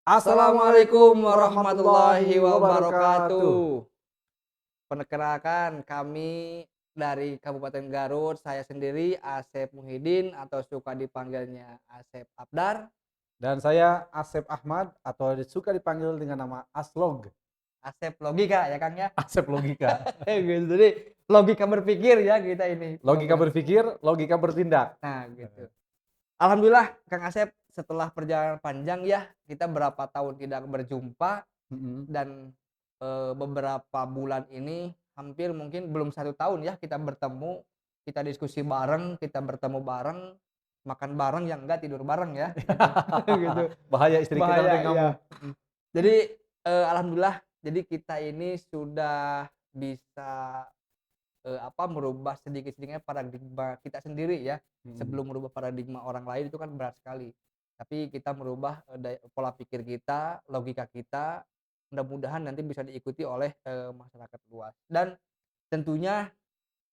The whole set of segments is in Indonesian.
Assalamualaikum warahmatullahi wabarakatuh. Perkenalkan kami dari Kabupaten Garut, saya sendiri Asep Muhyiddin atau suka dipanggilnya Asep Abdar. Dan saya Asep Ahmad atau suka dipanggil dengan nama Aslog. Asep Logika ya Kang ya. Asep Logika. Gitu. Jadi logika berpikir ya kita ini. Logika berpikir, logika bertindak. Nah gitu. Alhamdulillah Kang Asep, setelah perjalanan panjang ya, kita berapa tahun tidak berjumpa dan beberapa bulan ini hampir mungkin belum 1 tahun ya kita bertemu, kita diskusi bareng, kita bertemu bareng, makan bareng, yang enggak tidur bareng ya. Gitu. Bahaya istri kita Bahaya, nanti iya. ngamuk. Jadi alhamdulillah, jadi kita ini sudah bisa merubah sedikit-sedikitnya paradigma kita sendiri ya. Sebelum merubah paradigma orang lain itu kan berat sekali. Tapi kita merubah pola pikir kita, logika kita, mudah-mudahan nanti bisa diikuti oleh masyarakat luas. Dan tentunya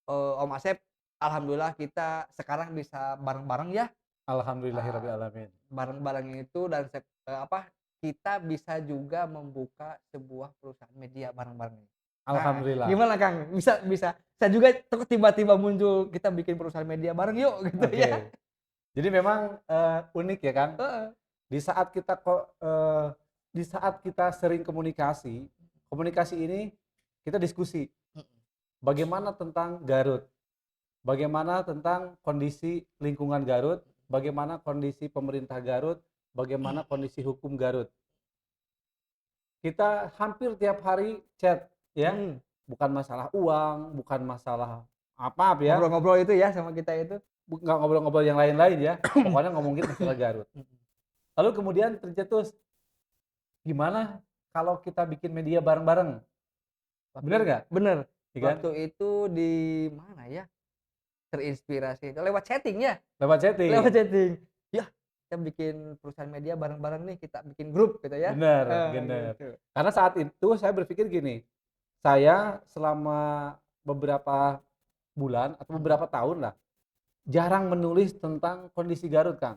Om Asep, alhamdulillah kita sekarang bisa bareng-bareng ya. Alhamdulillahirabbil alamin. Bareng-bareng itu dan kita bisa juga membuka sebuah perusahaan media bareng-bareng. Alhamdulillah. Gimana Kang? Bisa bisa. Saya juga tiba-tiba muncul kita bikin perusahaan media bareng yuk gitu Oke. ya. Jadi memang unik ya Kang. Heeh. Di saat kita di saat kita sering komunikasi ini kita diskusi. Bagaimana tentang Garut? Bagaimana tentang kondisi lingkungan Garut? Bagaimana kondisi pemerintah Garut? Bagaimana kondisi hukum Garut? Kita hampir tiap hari chat ya. Bukan masalah uang, bukan masalah apa ya. Ngobrol-ngobrol itu ya sama kita itu. Nggak ngobrol-ngobrol yang lain-lain ya. Pokoknya ngomongin masalah Garut. Lalu kemudian tercetus, gimana kalau kita bikin media bareng-bareng? Bener nggak? Bener. Ya kan? Waktu itu di mana ya? Terinspirasi itu lewat chatting ya. Lewat chatting. Lewat chatting. Ya, kita bikin perusahaan media bareng-bareng nih, kita bikin grup gitu ya. Bener, bener. Gitu. Karena saat itu saya berpikir gini, saya selama beberapa bulan atau beberapa tahun lah, jarang menulis tentang kondisi Garut, Kang.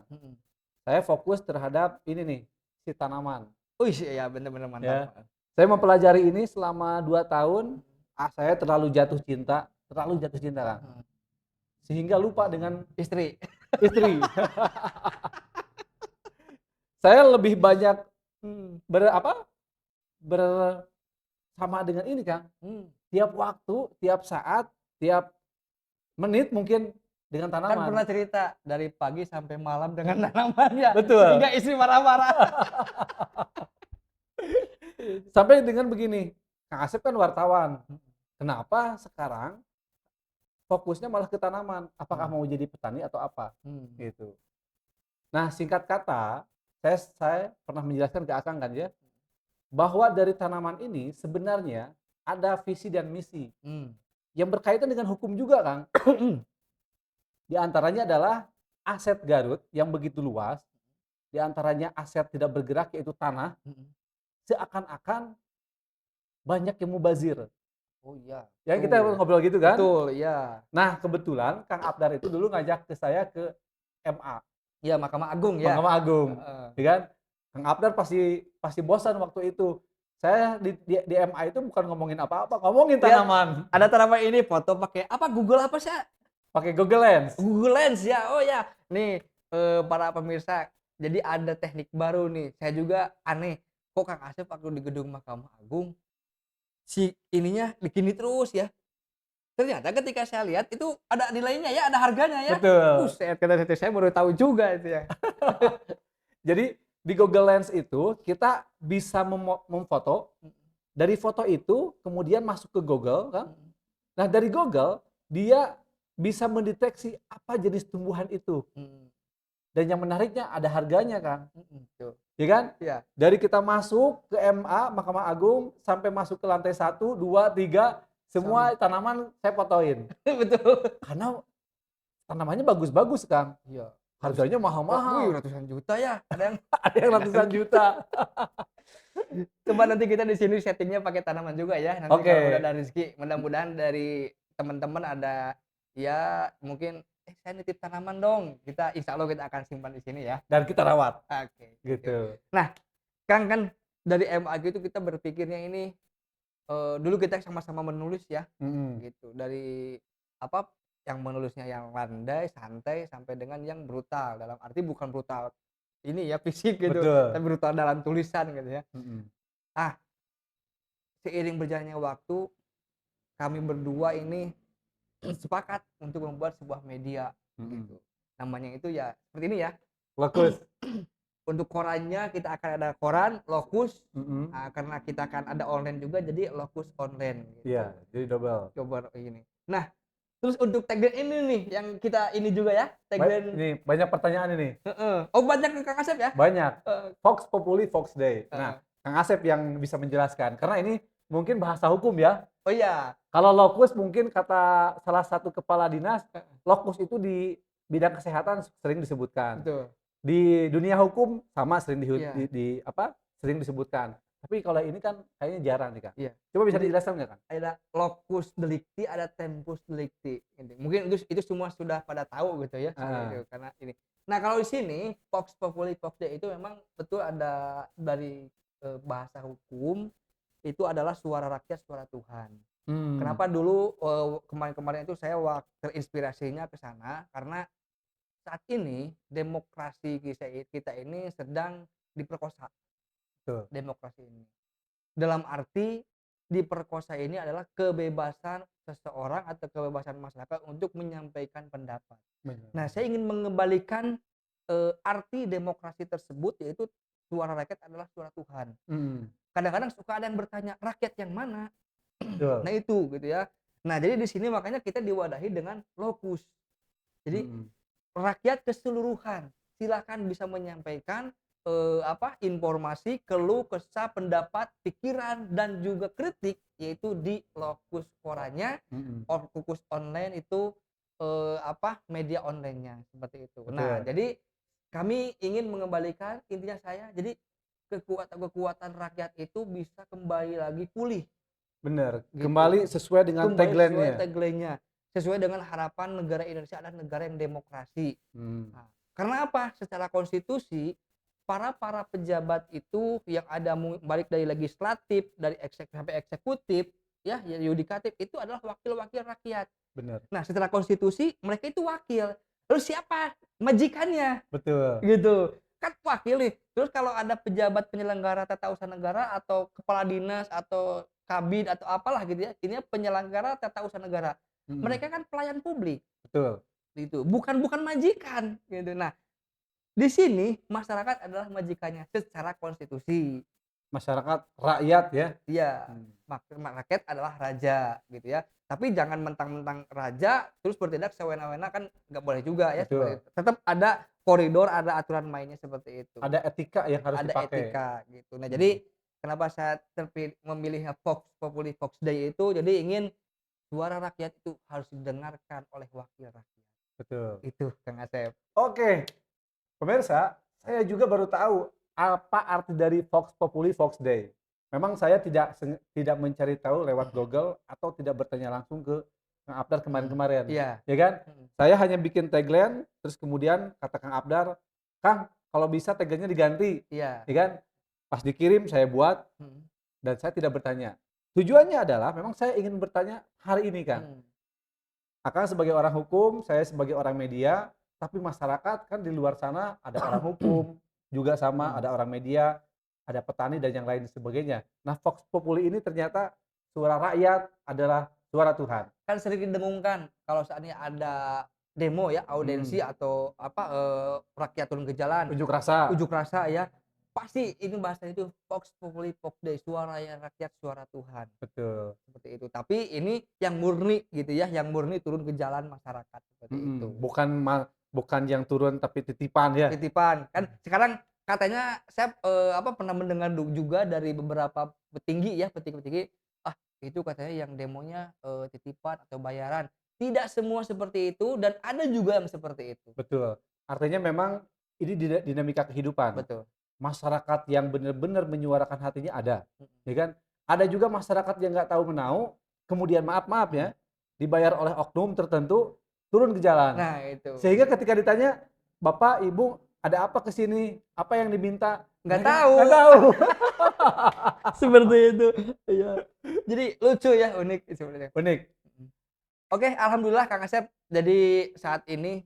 Saya fokus terhadap ini nih, si tanaman. Wih, ya bener-bener mantap. Ya. Saya mempelajari ini selama 2 tahun, saya terlalu jatuh cinta, Kang. Sehingga lupa dengan Istri. Saya lebih banyak bersama dengan ini Kang. Tiap waktu, tiap saat, tiap menit mungkin dengan Kan tanaman. pernah cerita dari pagi sampai malam dengan tanamannya. Betul. Hingga istri marah-marah. Sampai dengan begini, Kang Asep kan wartawan. Kenapa sekarang fokusnya malah ke tanaman? Apakah mau jadi petani atau apa? Gitu. Nah, singkat kata, saya pernah menjelaskan ke Akang kan ya, bahwa dari tanaman ini sebenarnya ada visi dan misi yang berkaitan dengan hukum juga, Kang. Di antaranya adalah aset Garut yang begitu luas, di antaranya aset tidak bergerak yaitu tanah, seakan-akan banyak yang mubazir. Oh iya. Ya kita ngobrol gitu kan? Betul, iya. Nah, kebetulan Kang Abdar itu dulu ngajak ke saya ke MA. Iya, Mahkamah Agung ya. Mahkamah Agung. Ya kan? Kang Abdar pasti bosan waktu itu. Saya di MA itu bukan ngomongin apa-apa, ngomongin tanaman. Ada tanaman ini foto pakai apa? Google apa sih? Pakai Google Lens. Google Lens ya. Oh ya. Nih para pemirsa, jadi ada teknik baru nih. Saya juga aneh. Kok Kang Asep waktu di gedung Mahkamah Agung si ininya begini terus ya. Ternyata ketika saya lihat itu ada nilainya ya, ada harganya ya. Betul. Kata saya baru tahu juga itu ya. Jadi di Google Lens itu kita bisa memfoto. Dari foto itu kemudian masuk ke Google kan. Nah, dari Google dia bisa mendeteksi apa jenis tumbuhan itu. Dan yang menariknya ada harganya, Kang. Ya kan? Iya. Dari kita masuk ke MA, Mahkamah Agung, sampai masuk ke lantai 1, 2, 3, semua tanaman saya fotoin. Betul. Karena tanamannya bagus-bagus, Kang. Iya. Harganya mahal-mahal. Wih, ratusan juta ya. Ada yang ratusan juta. Coba nanti kita di sini settingnya pakai tanaman juga ya. Nanti kalau udah ada rezeki, mudah-mudahan dari teman-teman ada ya mungkin saya nitip tanaman dong. Insya Allah kita akan simpan di sini ya. Dan kita rawat. Oke. Gitu. Nah, kan dari MAG itu kita berpikirnya ini dulu kita sama-sama menulis ya, gitu. Dari apa, yang menulisnya yang landai, santai, sampai dengan yang brutal. Dalam arti bukan brutal ini ya fisik gitu, Betul. tapi brutal dalam tulisan gitu ya. Mhm. Ah, seiring berjalannya waktu, kami berdua ini sepakat untuk membuat sebuah media Mhm. gitu. Namanya itu ya seperti ini ya. Lokus. Untuk korannya kita akan ada koran, Lokus, Mhm. karena kita akan ada online juga jadi Lokus Online gitu. Iya, jadi double. Coba ini. Nah, terus untuk tagline ini nih yang kita ini juga ya, tagline Ini banyak pertanyaan ini. heeh. Oh banyak ke Kang Asep ya? Banyak. Heeh, Vox Populi, Vox Dei. heeh. Nah, Kang Asep yang bisa menjelaskan karena ini mungkin bahasa hukum ya. Oh iya, Kalau lokus mungkin kata salah satu kepala dinas, heeh, lokus itu di bidang kesehatan sering disebutkan. betul. Di dunia hukum sama sering Iya, sering disebutkan. Tapi kalau ini kan kayaknya jarang nih, Kak. iya. Coba bisa Jadi dijelaskan nggak, Kak? ada locus delicti, ada tempus delicti, gitu. Mungkin itu semua sudah pada tahu gitu ya, soal Heeh. itu karena ini. Nah, kalau di sini Vox Populi Vox Dei itu memang betul ada dari bahasa hukum itu adalah suara rakyat, suara Tuhan. Mmm. Kenapa dulu kemarin-kemarin itu saya terinspirasinya ke sana karena saat ini demokrasi kita ini sedang diperkosa, Betul. demokrasi ini. Dalam arti diperkosa ini adalah kebebasan seseorang atau kebebasan masyarakat untuk menyampaikan pendapat. Bener. Nah, saya ingin mengembalikan arti demokrasi tersebut yaitu suara rakyat adalah suara Tuhan. Mhm. Kadang-kadang suka ada yang bertanya, rakyat yang mana? Betul. Nah itu gitu ya. Nah, jadi di sini makanya kita diwadahi dengan lokus. Jadi Mhm. rakyat keseluruhan silakan bisa menyampaikan informasi, keluh kesah, pendapat, pikiran dan juga kritik yaitu di lokus korannya, Mhm. lokus online itu media onlinenya seperti itu. Nah, Betul. jadi kami ingin mengembalikan intinya saya jadi kekuatan rakyat itu bisa kembali lagi pulih Bener. gitu. Kembali sesuai dengan Kembali sesuai tagline-nya. tagline-nya, sesuai dengan harapan negara Indonesia adalah negara yang demokrasi. Mmm. Nah, karena apa? Secara konstitusi, para pejabat itu yang ada balik dari legislatif, dari sampai eksekutif, ya yudikatif itu adalah wakil-wakil rakyat. Bener. Nah, secara konstitusi mereka itu wakil. Lalu siapa? Majikannya, Betul. gitu. Kan wakil nih. Terus kalau ada pejabat penyelenggara tata usaha negara atau kepala dinas atau kabid atau apalah gitu ya, ini penyelenggara tata usaha negara. Mhm. Mereka kan pelayan publik Betul. gitu, bukan majikan gitu. Nah, di sini masyarakat adalah majikannya secara konstitusi. Masyarakat, rakyat ya. Iya, Mmm. rakyat adalah raja gitu ya. Tapi jangan mentang-mentang raja terus bertindak sewena-wena kan nggak boleh juga ya seperti Betul. itu. Tetap ada koridor, ada aturan mainnya seperti itu. Ada etika yang harus Ada dipakai. etika gitu. Nah, Mhm. jadi kenapa saya memilih Vox Populi Vox Dei itu jadi ingin suara rakyat itu harus didengarkan oleh wakil rakyat. Betul. Itu Kang Asep. Oke, pemirsa, saya juga baru tahu apa arti dari Vox Populi, Vox Dei. Memang saya tidak mencari tahu lewat Google atau tidak bertanya langsung ke Kang Abdar Mhm. kemarin-kemarin, Iya. ya kan? Mhm. Saya hanya bikin tagline, terus kemudian kata Kang Abdar, "Kang, kalau bisa tagline-nya diganti," Iya. ya kan? Pas dikirim saya buat Mhm. dan saya tidak bertanya. Tujuannya adalah memang saya ingin bertanya hari ini, Kang. Mhm. Akang sebagai orang hukum, saya sebagai orang media, tapi masyarakat kan di luar sana ada orang hukum, juga sama Mhm. ada orang media, ada petani dan yang lain sebagainya. Nah, Vox Populi ini ternyata suara rakyat adalah suara Tuhan. Kan sering didengungkan kalau seandainya ada demo ya, audensi Mhm. atau rakyat turun ke jalan, Unjuk rasa. unjuk rasa ya, pasti ini bahasanya itu Vox Populi Vox Dei, suara rakyat, suara Tuhan, Betul. seperti itu. Tapi ini yang murni gitu ya, yang murni turun ke jalan masyarakat, seperti itu. Bukan yang turun tapi titipan ya. Titipan, kan sekarang katanya saya, pernah mendengar juga dari beberapa petinggi ya, petinggi-petinggi, ah itu katanya yang demonya, titipan atau bayaran. Tidak semua seperti itu dan ada juga yang seperti itu. Betul. Artinya memang ini dinamika kehidupan. Betul. Masyarakat yang benar-benar menyuarakan hatinya ada, Mhm. ya kan? Ada juga masyarakat yang nggak tahu menau, kemudian maaf Mhm. ya, dibayar oleh oknum tertentu, turun ke jalan. Nah itu. Sehingga ketika ditanya, "Bapak, Ibu ada apa ke sini? Apa yang diminta? Nggak Mereka tahu. nggak tahu. Seperti itu. Iya. Jadi lucu ya, unik sebenarnya. Unik. Oke, alhamdulillah Kang Asep. Jadi saat ini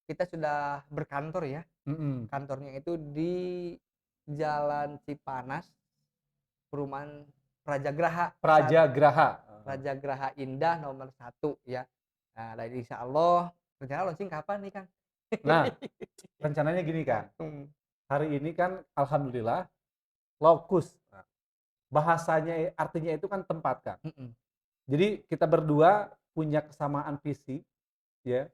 kita sudah berkantor ya. Mm-mm. Kantornya itu di Jalan Cipanas, perumahan Prajagraha. Prajagraha. Prajagraha Indah nomor 1 ya. Nah, dan insya Allah rencana launching kapan nih Kang? Nah, rencananya gini kan. Hmm. Hari ini kan alhamdulillah lokus. Bahasanya artinya itu kan tempat kan. Mm-mm. Jadi kita berdua punya kesamaan visi ya.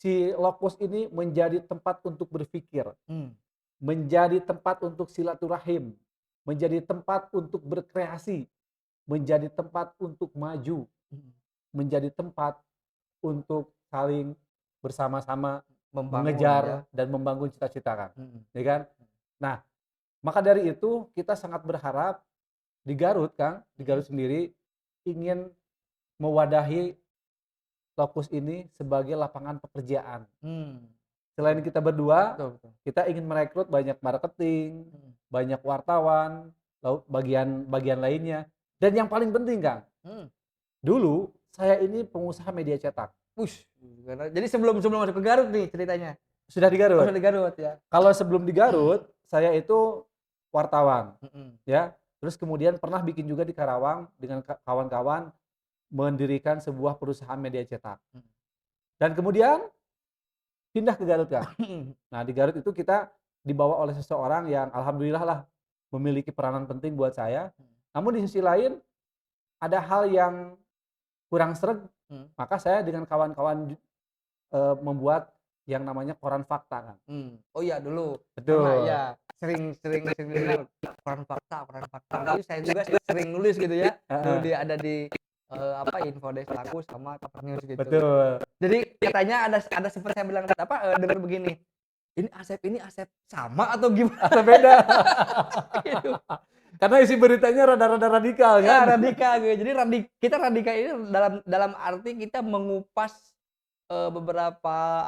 Si lokus ini menjadi tempat untuk berpikir, Hmm. menjadi tempat untuk silaturahim, menjadi tempat untuk berkreasi, menjadi tempat untuk maju, Hmm. menjadi tempat untuk saling bersama-sama Membangun ya. mengejar dan membangun cita-cita kan, Hmm. ya kan? Nah, maka dari itu kita sangat berharap di Garut Kang, di Garut sendiri ingin mewadahi lokus ini sebagai lapangan pekerjaan. Hmm. Selain kita berdua, Betul, betul. kita ingin merekrut banyak marketing, Hmm. banyak wartawan, lalu bagian-bagian lainnya. Dan yang paling penting Kang, Hmm. dulu saya ini pengusaha media cetak. Wush, jadi sebelum masuk ke Garut nih ceritanya. Sudah di Garut. Oh, di Garut ya. Kalau sebelum di Garut, saya itu wartawan, Mm-mm. ya. Terus kemudian pernah bikin juga di Karawang dengan kawan-kawan mendirikan sebuah perusahaan media cetak. Dan kemudian pindah ke Garut Kang. Nah, di Garut itu kita dibawa oleh seseorang yang alhamdulillah lah memiliki peranan penting buat saya. Namun di sisi lain ada hal yang kurang sreg, maka saya dengan kawan-kawan membuat yang namanya koran fakta kan. Oh iya dulu. Betul. Karena ya sering dengar koran fakta. Tapi saya juga sering nulis gitu ya. Dulu dia ada di info desk laku sama cover news gitu. Betul. Jadi katanya ada seperti saya bilang dengar begini. Ini Asep sama atau gimana? Atau beda. Gitu. Karena isi beritanya rada-rada radikal Ya, kan. radikal gitu. Jadi kita radikal ini dalam arti kita mengupas beberapa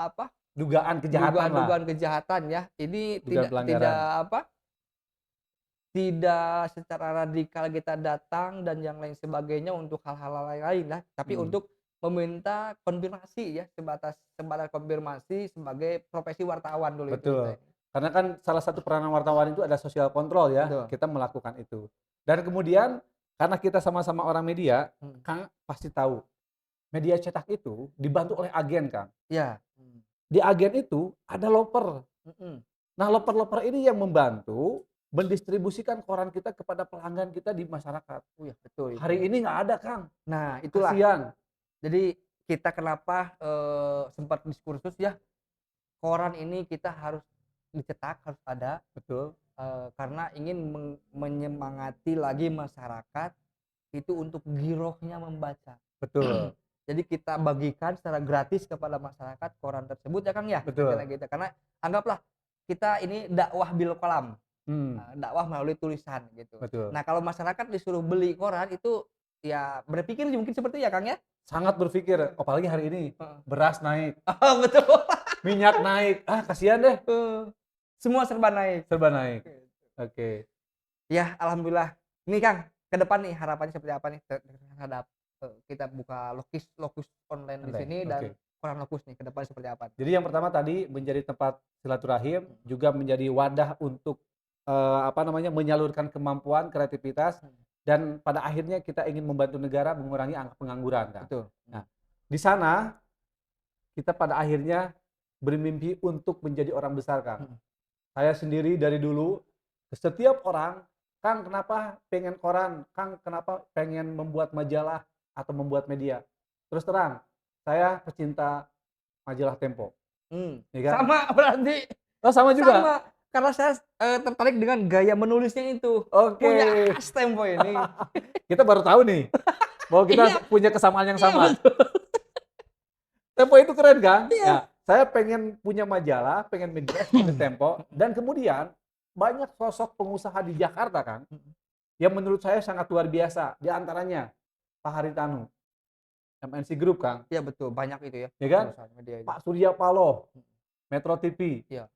Dugaan kejahatan lah. dugaan kejahatan ya. Ini Dugaan pelanggaran. tidak secara radikal kita datang dan yang lain sebagainya untuk hal-hal lain lah, tapi untuk meminta konfirmasi ya, sebatas konfirmasi sebagai profesi wartawan dulu. Betul. Itu. Karena kan salah satu peranan wartawan itu ada sosial kontrol ya. Betul. Kita melakukan itu. Dan kemudian karena kita sama-sama orang media, Kang pasti tahu. Media cetak itu dibantu oleh agen, Kang. Ya. Di agen itu ada loper. Nah, loper-loper ini yang membantu mendistribusikan koran kita kepada pelanggan kita di masyarakat. Oh ya, betul. Hari ini nggak ada, Kang. Nah, itulah. Kasian. Jadi kita kenapa sempat diskursus ya, koran ini kita harus dicetak, harus ada. Betul. Karena ingin menyemangati lagi masyarakat itu untuk girohnya membaca. Betul. Jadi kita bagikan secara gratis kepada masyarakat koran tersebut ya Kang ya. Betul. Karena anggaplah kita ini dakwah bil qalam. Dakwah melalui tulisan gitu. Betul. Nah, kalau masyarakat disuruh beli koran itu ya berpikir mungkin seperti ya Kang ya. Sangat berpikir, apalagi hari ini beras naik. Betul. Minyak naik. Kasihan deh. Semua serba naik. Serba naik. Oke. Ya, alhamdulillah. Ini Kang, ke depan nih harapannya seperti apa nih terhadap kita buka lokus online di sini dan koran lokus nih ke depan seperti apa? Jadi yang pertama tadi menjadi tempat silaturahim, juga menjadi wadah untuk menyalurkan kemampuan, kreativitas, dan pada akhirnya kita ingin membantu negara mengurangi angka pengangguran, Kang. Betul. Nah, di sana kita pada akhirnya bermimpi untuk menjadi orang besar, Kang. Saya sendiri dari dulu setiap orang, Kang kenapa pengen koran, Kang kenapa pengen membuat majalah atau membuat media. Terus terang, saya pecinta majalah Tempo. Ya kan? Sama berarti. Oh, sama juga? Sama, karena saya tertarik dengan gaya menulisnya itu. Oke. Punya khas Tempo ini. Kita baru tahu nih, bahwa kita punya kesamaan yang sama. Tempo itu keren kan? Ya, saya pengen punya majalah, pengen media seperti Tempo, dan kemudian banyak sosok pengusaha di Jakarta kan, yang menurut saya sangat luar biasa. Di antaranya Pak Haritanu, MNC Group Kang. Iya betul, banyak itu ya. Ya kan? Media Pak Surya Paloh, Metro TV. Iya.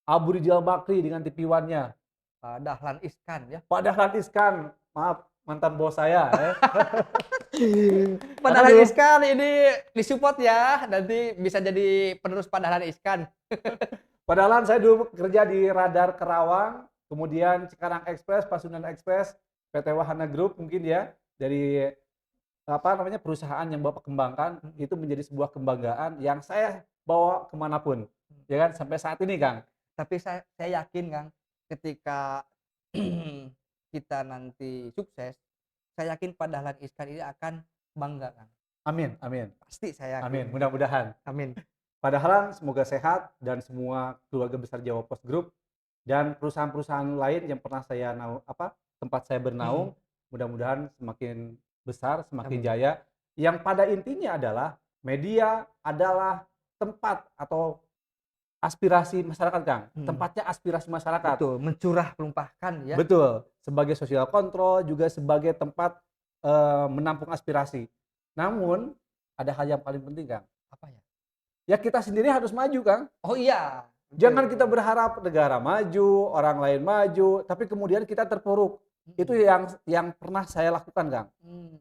Abu Rizal Bakri dengan TV One-nya, Dahlan Iskan ya. Pak Dahlan Iskan, maaf mantan bos saya ya. Pak Karena Dahlan dulu Iskan ini disupport ya, nanti bisa jadi penerus Pak Dahlan Iskan. padahal saya dulu kerja di Radar Kerawang, kemudian Cikarang Express, Pasundan Express, PT Wahana Group mungkin ya, dari apa namanya perusahaan yang Bapak kembangkan itu menjadi sebuah kebanggaan yang saya bawa kemanapun, ya kan sampai saat ini Kang. Tapi saya yakin Kang, ketika kita nanti sukses, saya yakin Pak Dahlan Iskan ini akan bangga Kang. Amin, amin, Pasti saya amin. yakin. Mudah-mudahan. Amin. Padahal semoga sehat dan semua keluarga besar Jawa Post Group dan perusahaan-perusahaan lain yang pernah saya tempat saya bernaung, mudah-mudahan semakin besar, semakin Amin. jaya. Yang pada intinya adalah media adalah tempat atau aspirasi masyarakat, Kang. Tempatnya aspirasi masyarakat. Betul, mencurah tumpahkan ya. Betul, sebagai sosial kontrol juga sebagai tempat menampung aspirasi. Namun ada hal yang paling penting, Kang. Apa ya? Ya kita sendiri harus maju, Kang. Oh iya. Jangan kita berharap negara maju, orang lain maju, tapi kemudian kita terpuruk. Itu yang pernah saya lakukan, Kang.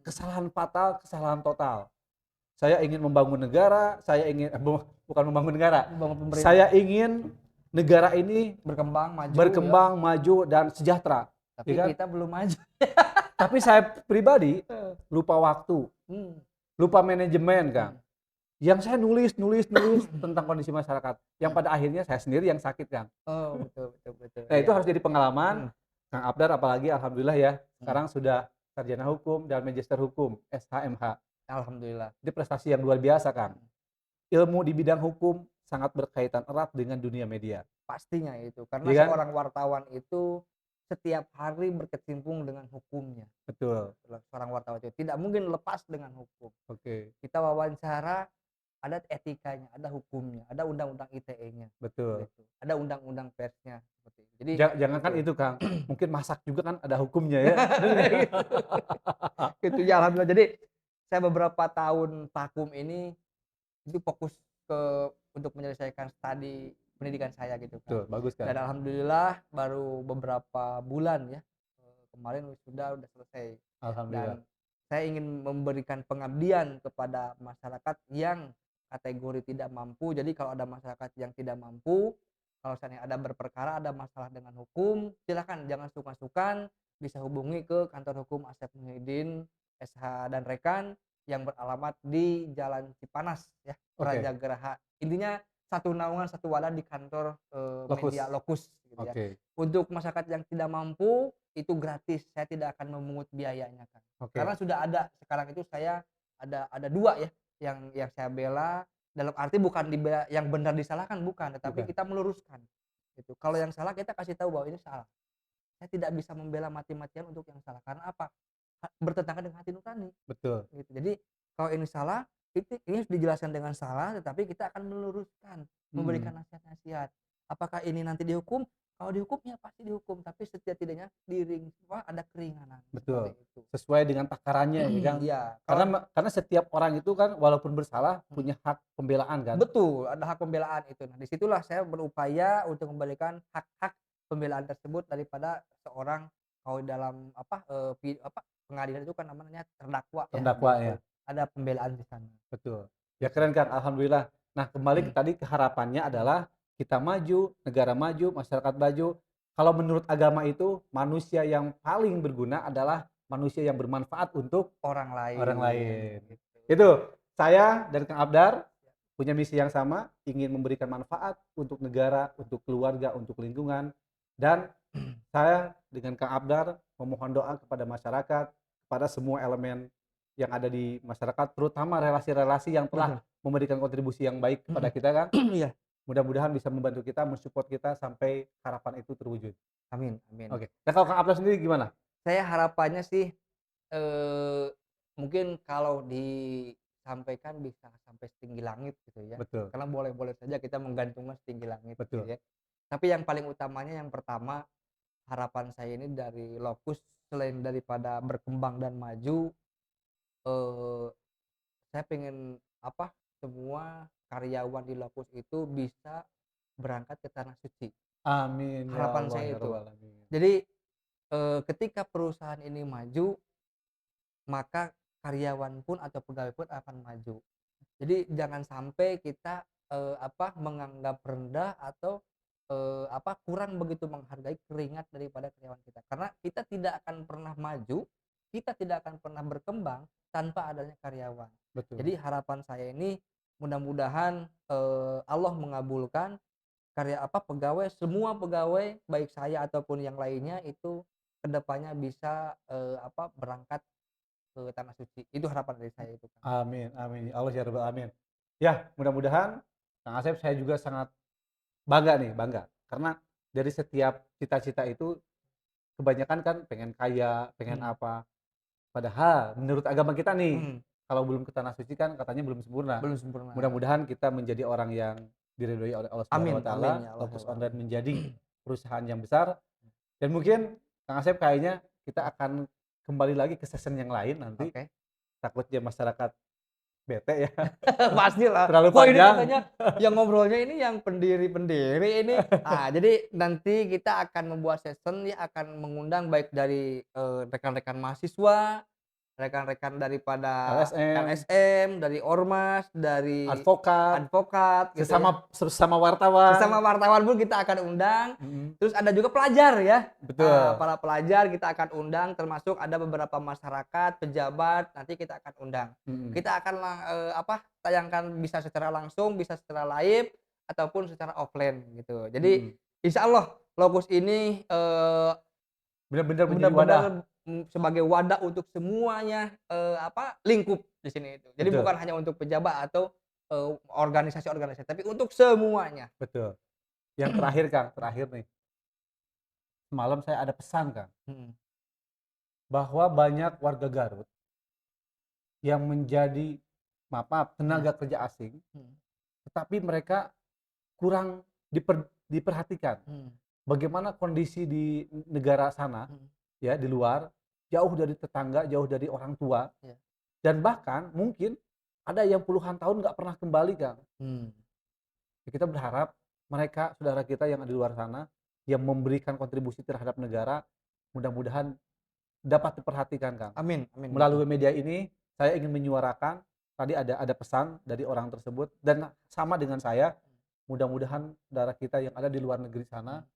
Kesalahan fatal, kesalahan total. Saya ingin membangun negara, saya ingin bukan membangun negara. Saya ingin negara ini berkembang maju dan sejahtera. Tapi ya kan? kita belum maju. Tapi saya pribadi lupa waktu, lupa manajemen, Kang. Yang saya nulis tentang kondisi masyarakat, yang pada akhirnya saya sendiri yang sakit, Kang. Oh, betul. Nah, itu harus jadi pengalaman. Kang Abdar apalagi alhamdulillah ya, sekarang sudah sarjana hukum dan magister hukum SHMH. Alhamdulillah. Itu prestasi yang luar biasa, Kang. Ilmu di bidang hukum sangat berkaitan erat dengan dunia media. Pastinya itu, karena Ya kan? seorang wartawan itu setiap hari berkecimpung dengan hukumnya. Betul. Seorang wartawan itu tidak mungkin lepas dengan hukum. Oke. Kita wawancara, ada etikanya, ada hukumnya, ada undang-undang ITE-nya. Betul. Gitu. Ada undang-undang persnya seperti itu. Jadi jangankan itu, Kang. Mungkin masak juga kan ada hukumnya ya. Gitu ya, alhamdulillah. Jadi saya beberapa tahun vakum ini itu fokus untuk menyelesaikan studi pendidikan saya gitu kan. Betul, bagus kan. Dan alhamdulillah baru beberapa bulan ya kemarin sudah selesai. Alhamdulillah. Dan saya ingin memberikan pengabdian kepada masyarakat yang kategori tidak mampu. Jadi kalau ada masyarakat yang tidak mampu, kalau misalnya ada berperkara, ada masalah dengan hukum, silakan jangan sungkan-sungkan, bisa hubungi ke kantor hukum Asep Muhyiddin SH dan rekan yang beralamat di Jalan Cipanas ya, Praja Geraha. Intinya satu naungan, satu wadah di kantor media Lokus gitu ya. Untuk masyarakat yang tidak mampu itu gratis, saya tidak akan memungut biayanya kan. Karena sudah ada sekarang itu saya ada dua ya yang saya bela, dalam arti bukan yang benar disalahkan, bukan, tetapi kita meluruskan gitu. Kalau yang salah kita kasih tahu bahwa ini salah. Saya tidak bisa membela mati-matian untuk yang salah, karena apa? Bertentangan dengan hati nurani. Betul. Gitu. Jadi kalau ini salah, ini harus dijelaskan dengan salah, tetapi kita akan meluruskan, memberikan nasihat-nasihat. Apakah ini nanti dihukum? Kalau dihukum ya pasti dihukum, tapi setidak-tidaknya ada keringanan. Betul. Sesuai dengan takarannya ya kan. Iya. Karena setiap orang itu kan walaupun bersalah punya hak pembelaan kan. Betul, ada hak pembelaan itu. Nah, disitulah saya berupaya untuk memberikan hak-hak pembelaan tersebut daripada seorang kalau dalam pengadilan itu kan namanya terdakwa ya. Ada pembelaan di sana. Betul. Ya keren kan, alhamdulillah. Nah, kembali tadi ke harapannya adalah kita maju, negara maju, masyarakat maju. Kalau menurut agama itu manusia yang paling berguna adalah manusia yang bermanfaat untuk orang lain. Gitu. Itu saya dan Kang Abdar punya misi yang sama, ingin memberikan manfaat untuk negara, untuk keluarga, untuk lingkungan. Dan saya dengan Kang Abdar memohon doa kepada masyarakat, kepada semua elemen yang ada di masyarakat, terutama relasi-relasi yang telah memberikan kontribusi yang baik kepada kita, Kang. Iya. Mudah-mudahan bisa membantu kita, mensupport kita sampai harapan itu terwujud. Amin. Oke. Nah, kalau Kang Abdar sendiri gimana? Saya harapannya sih mungkin kalau disampaikan bisa sampai setinggi langit gitu ya. Betul. Karena boleh-boleh saja kita menggantungkan setinggi langit. Betul. Gitu ya. Tapi yang paling utamanya, yang pertama, harapan saya ini dari Lokus, selain daripada berkembang dan maju, saya pengen semua karyawan di Lokus itu bisa berangkat ke tanah suci. Amin ya Harapan Allah saya ya itu. rabbal alamin. Jadi ketika perusahaan ini maju, maka karyawan pun atau pegawai pun akan maju. Jadi jangan sampai kita menganggap rendah atau kurang begitu menghargai keringat daripada karyawan kita. Karena kita tidak akan pernah maju, kita tidak akan pernah berkembang tanpa adanya karyawan. Betul. Jadi harapan saya ini mudah-mudahan Allah mengabulkan pegawai, semua pegawai baik saya ataupun yang lainnya itu kedepannya bisa berangkat ke tanah suci. Itu harapan dari saya itu, Kang. Amin amin ya Allah ya rabbal alamin. Ya, mudah-mudahan Kang Asep saya juga sangat bangga karena dari setiap cita-cita itu kebanyakan kan pengen kaya, pengen Hmm. apa. Padahal menurut agama kita nih, Mhm. kalau belum ke tanah suci kan katanya belum sempurna. Belum sempurna. Mudah-mudahan kita menjadi orang yang diridhoi oleh Allah Subhanahu Amin wa taala, amin ya Allah ya Lotus rabbal Online alamin. menjadi perusahaan yang besar dan mungkin Kang Asep kayaknya kita akan kembali lagi ke season yang lain nanti. Oke. Takutnya masyarakat bete ya, Pastilah. terlalu Wah, ini panjang. katanya yang ngobrolnya ini yang pendiri-pendiri ini. Jadi nanti kita akan membuat season ya, akan mengundang baik dari rekan-rekan mahasiswa, rekan-rekan daripada LSM, LSM, dari ormas, dari advokat, advokat gitu ya. sesama Sesama wartawan. wartawan pun kita akan undang. Mhm, Terus ada juga pelajar ya. betul. Para pelajar kita akan undang, termasuk ada beberapa masyarakat, pejabat, nanti kita akan undang. Mhm, Kita akan tayangkan bisa secara langsung, bisa secara live ataupun secara offline gitu. Jadi mhm. insya Allah Lokus ini Benar-benar menjadi wadah. benar-benar sebagai wadah untuk semuanya lingkup di sini itu. Jadi bukan Betul, hanya untuk pejabat atau organisasi-organisasi, tapi untuk semuanya. betul. Yang terakhir Kang, terakhir nih. Semalam saya ada pesan Kang, Mhm, bahwa banyak warga Garut yang menjadi maaf, mhm, tenaga kerja asing, mhm, tetapi mereka kurang diperhatikan. mhm, Bagaimana kondisi di negara sana, mhm, ya di luar, jauh dari tetangga, jauh dari orang tua, iya, dan bahkan mungkin ada yang puluhan tahun nggak pernah kembali Kang. mmm, Ya, kita berharap mereka, saudara kita yang ada di luar sana, yang memberikan kontribusi terhadap negara, mudah-mudahan dapat diperhatikan Kang. amin amin betul, Melalui media ini, saya ingin menyuarakan, tadi ada pesan dari orang tersebut, dan sama dengan saya, mudah-mudahan saudara kita yang ada di luar negeri sana, mhm,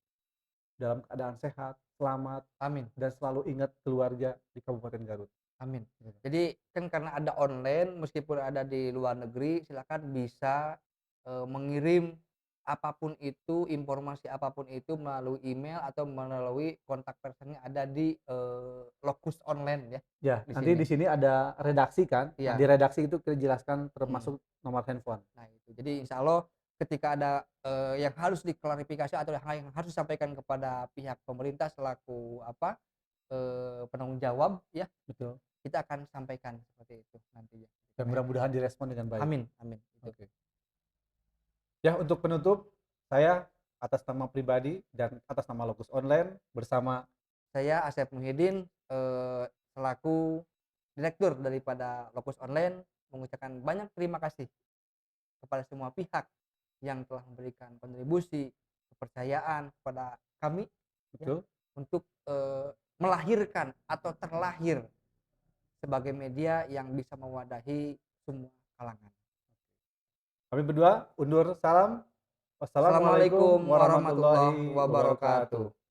dalam keadaan sehat, selamat, amin dan selalu ingat keluarga di Kabupaten Garut. amin. Jadi kan karena ada online meskipun ada di luar negeri silakan bisa mengirim apapun itu, informasi apapun itu melalui email atau melalui kontak personnya ada di Lokus Online ya, Ya, di nanti sini. di sini ada redaksi kan. Nah, di Iya, redaksi itu kita jelaskan mhm. termasuk nomor handphone. Nah itu, jadi insya Allah ketika ada yang harus diklarifikasi atau yang harus disampaikan kepada pihak pemerintah selaku penanggung jawab ya, Betul. kita akan sampaikan seperti itu nantinya. Dan mudah-mudahan direspon dengan baik. Amin amin, itu. Oke. Ya, untuk penutup, saya atas nama pribadi dan atas nama Lokus Online bersama Saya Asep Muhyiddin, selaku direktur daripada Lokus Online mengucapkan banyak terima kasih kepada semua pihak yang telah memberikan kontribusi, kepercayaan kepada kami ya, betul, untuk melahirkan atau terlahir sebagai media yang bisa mewadahi semua kalangan. kami berdua undur salam. Wassalamualaikum Assalamualaikum warahmatullahi warahmatullahi wabarakatuh. wabarakatuh.